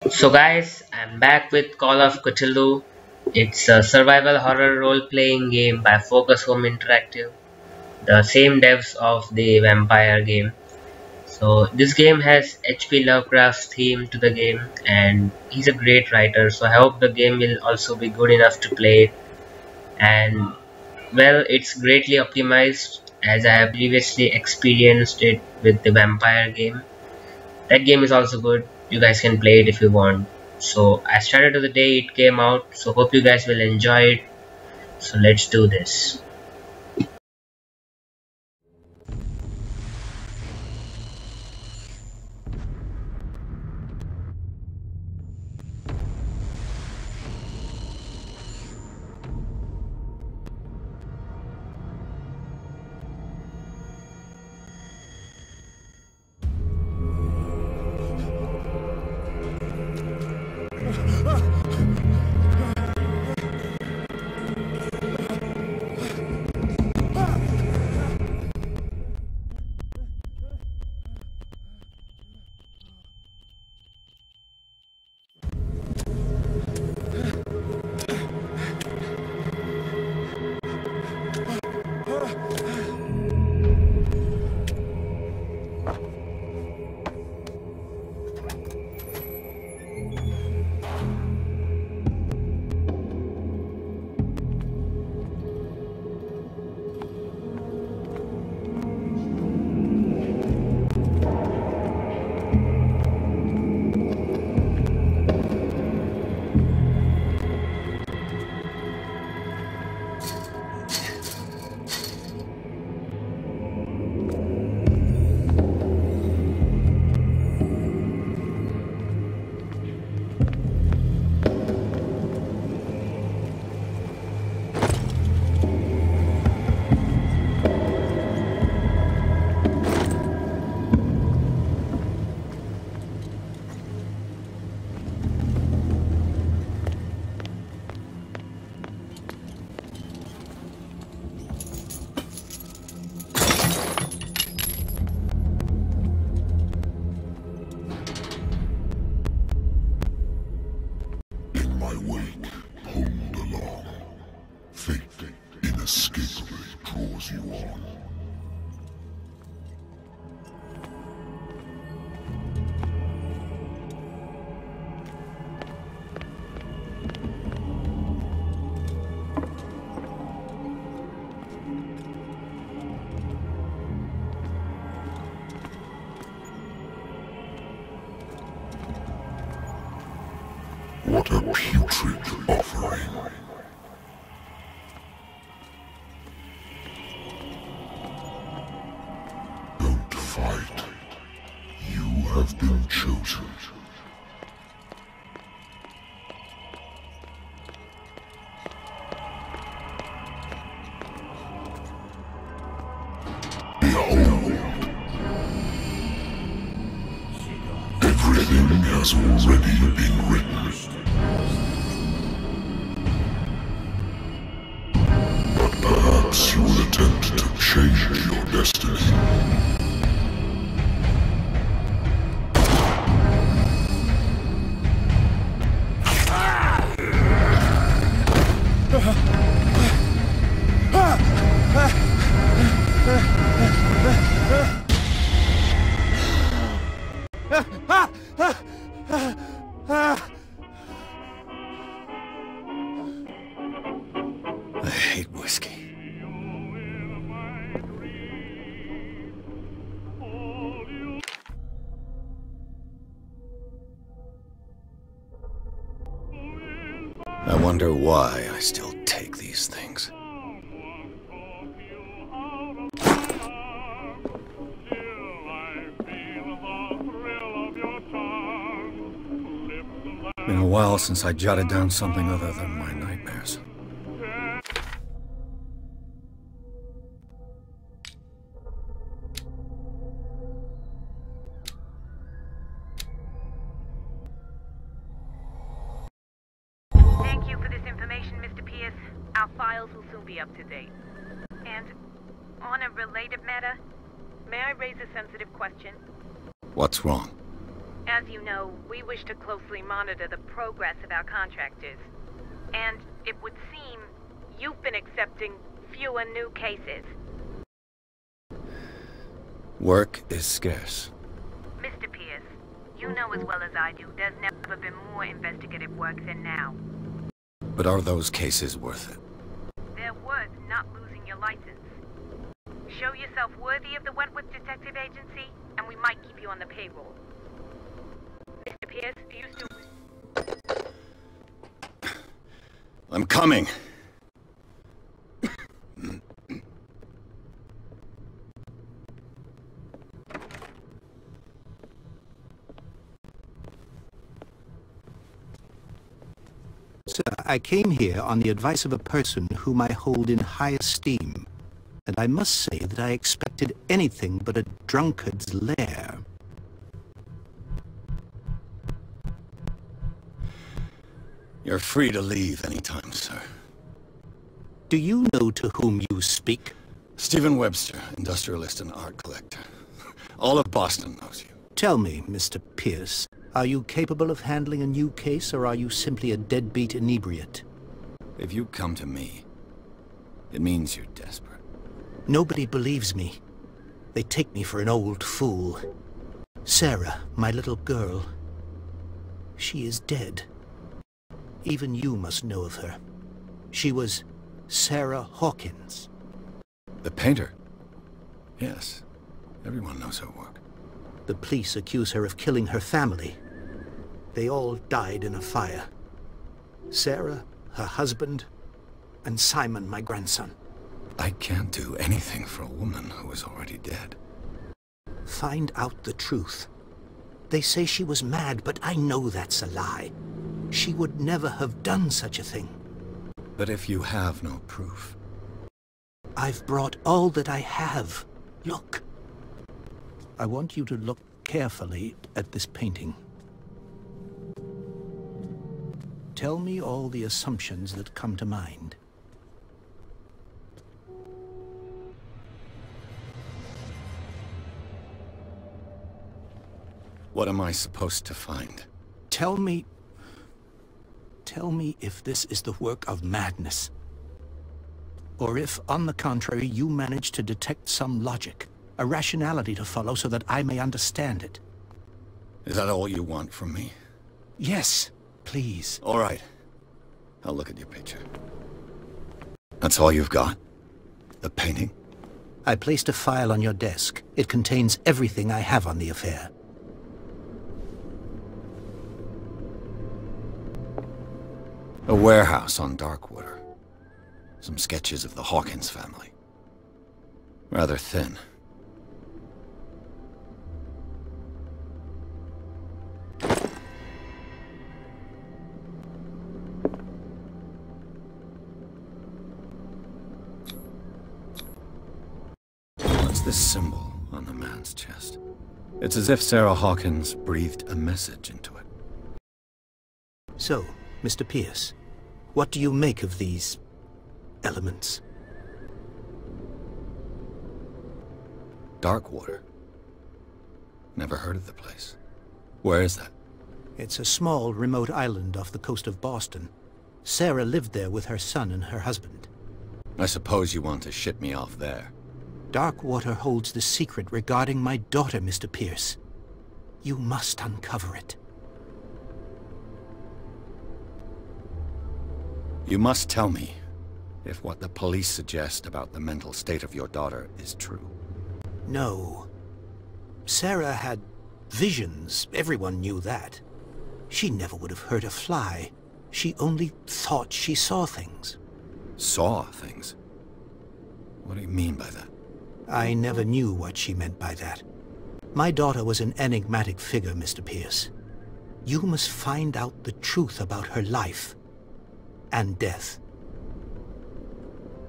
So guys, I'm back with Call of Cthulhu. It's a survival horror role-playing game by Focus Home Interactive, the same devs of the vampire game. So this game has H.P. Lovecraft's theme to the game, and he's a great writer, so I hope the game will also be good enough to play it. And well, it's greatly optimized as I have previously experienced it with the vampire game. That game is also good. You guys can play it if you want. So I started the day it came out, so hope you guys will enjoy it. So let's do this. What a putrid offering. Don't fight. You have been chosen. Behold. Everything has already been written. Perhaps you will attempt to change your destiny. I hate whiskey. I wonder why I still take these things. Been a while since I jotted down something other than my nightmares. Thank you for this information, Mr. Pierce. Our files will soon be up to date. And on a related matter, may I raise a sensitive question? What's wrong? As As you know, we wish to closely monitor the progress of our contractors. And it would seem you've been accepting fewer new cases. Work is scarce. Mr. Pierce, you know as well as I do, there's never been more investigative work than now. But are those cases worth it? They're worth not losing your license. Show yourself worthy of the Wentworth Detective Agency, and we might keep you on the payroll. Mr. Pierce, do you still... I'm coming! Sir, I came here on the advice of a person whom I hold in high esteem, and I must say that I expected anything but a drunkard's lair. You're free to leave anytime, sir. Do you know to whom you speak? Stephen Webster, industrialist and art collector. All of Boston knows you. Tell me, Mr. Pierce, are you capable of handling a new case, or are you simply a deadbeat inebriate? If you come to me, it means you're desperate. Nobody believes me. They take me for an old fool. Sarah, my little girl, she is dead. Even you must know of her. She was Sarah Hawkins. The painter? Yes. Everyone knows her work. The police accuse her of killing her family. They all died in a fire. Sarah, her husband, and Simon, my grandson. I can't do anything for a woman who is already dead. Find out the truth. They say she was mad, but I know that's a lie. She would never have done such a thing. But if you have no proof... I've brought all that I have. Look. I want you to look carefully at this painting. Tell me all the assumptions that come to mind. What am I supposed to find? Tell me if this is the work of madness. Or if, on the contrary, you manage to detect some logic, a rationality to follow so that I may understand it. Is that all you want from me? Yes, please. All right. I'll look at your picture. That's all you've got? The painting? I placed a file on your desk. It contains everything I have on the affair. A warehouse on Darkwater. Some sketches of the Hawkins family. Rather thin. What's this symbol on the man's chest? It's as if Sarah Hawkins breathed a message into it. So, Mr. Pierce, what do you make of these elements? Darkwater. Never heard of the place. Where is that? It's a small, remote island off the coast of Boston. Sarah lived there with her son and her husband. I suppose you want to ship me off there. Darkwater holds the secret regarding my daughter, Mr. Pierce. You must uncover it. You must tell me if what the police suggest about the mental state of your daughter is true. No. Sarah had visions. Everyone knew that. She never would have hurt a fly. She only thought she saw things. Saw things? What do you mean by that? I never knew what she meant by that. My daughter was an enigmatic figure, Mr. Pierce. You must find out the truth about her life and death.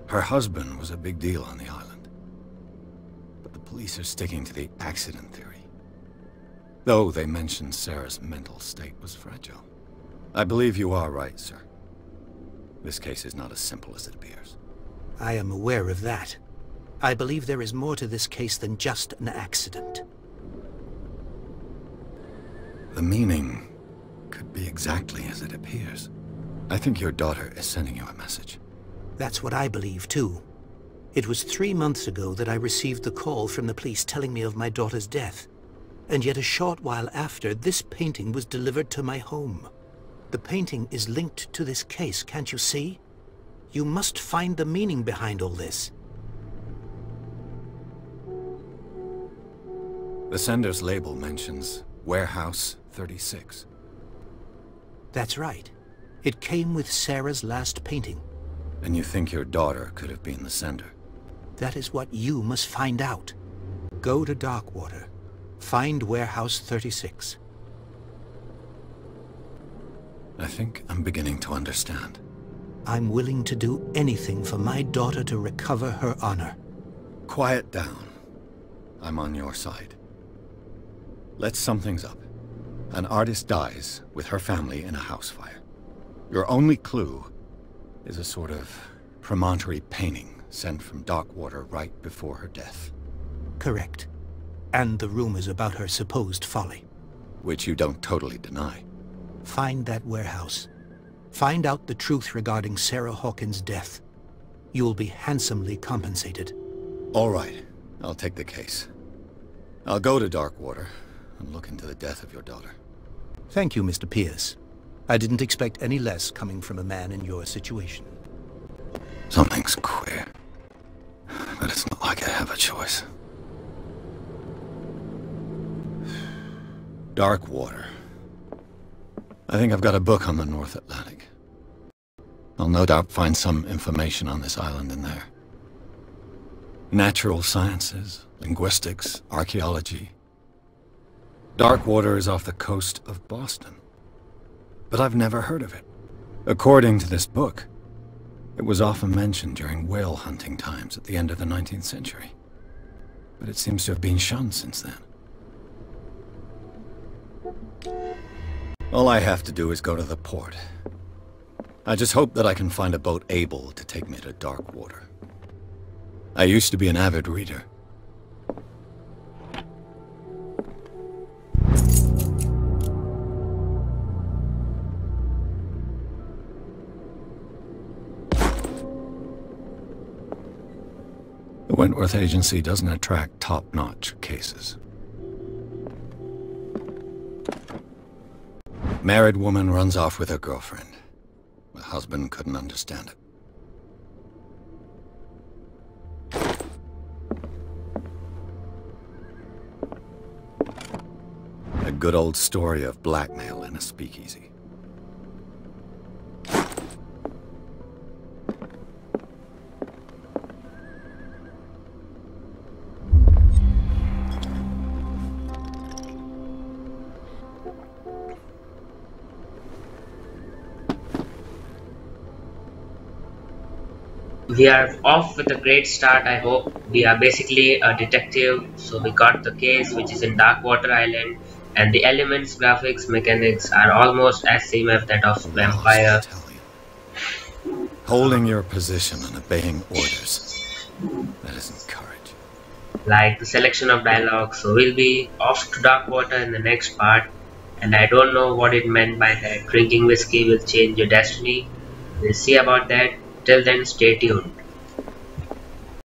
Her husband was a big deal on the island. But the police are sticking to the accident theory. Though they mentioned Sarah's mental state was fragile. I believe you are right, sir. This case is not as simple as it appears. I am aware of that. I believe there is more to this case than just an accident. The meaning could be exactly as it appears. I think your daughter is sending you a message. That's what I believe, too. It was 3 months ago that I received the call from the police telling me of my daughter's death. And yet a short while after, this painting was delivered to my home. The painting is linked to this case, can't you see? You must find the meaning behind all this. The sender's label mentions Warehouse 36. That's right. It came with Sarah's last painting. And you think your daughter could have been the sender? That is what you must find out. Go to Darkwater. Find Warehouse 36. I think I'm beginning to understand. I'm willing to do anything for my daughter to recover her honor. Quiet down. I'm on your side. Let's sum things up. An artist dies with her family in a house fire. Your only clue is a sort of promontory painting sent from Darkwater right before her death. Correct. And the rumors about her supposed folly. Which you don't totally deny. Find that warehouse. Find out the truth regarding Sarah Hawkins' death. You'll be handsomely compensated. All right. I'll take the case. I'll go to Darkwater and look into the death of your daughter. Thank you, Mr. Pierce. I didn't expect any less coming from a man in your situation. Something's queer. But it's not like I have a choice. Darkwater. I think I've got a book on the North Atlantic. I'll no doubt find some information on this island in there. Natural sciences, linguistics, archaeology. Darkwater is off the coast of Boston. But I've never heard of it. According to this book, it was often mentioned during whale hunting times at the end of the 19th century. But it seems to have been shunned since then. All I have to do is go to the port. I just hope that I can find a boat able to take me to Darkwater. I used to be an avid reader. The Wentworth Agency doesn't attract top-notch cases. Married woman runs off with her girlfriend. The husband couldn't understand it. A good old story of blackmail in a speakeasy. We are off with a great start, I hope. We are basically a detective, so we got the case, which is in Darkwater Island, and the elements, graphics, mechanics are almost as same as that of Vampire. Holding your position and obeying orders. That isn't courage. Like the selection of dialogue, so we'll be off to Darkwater in the next part, and I don't know what it meant by that drinking whiskey will change your destiny. We'll see about that. Till then, stay tuned.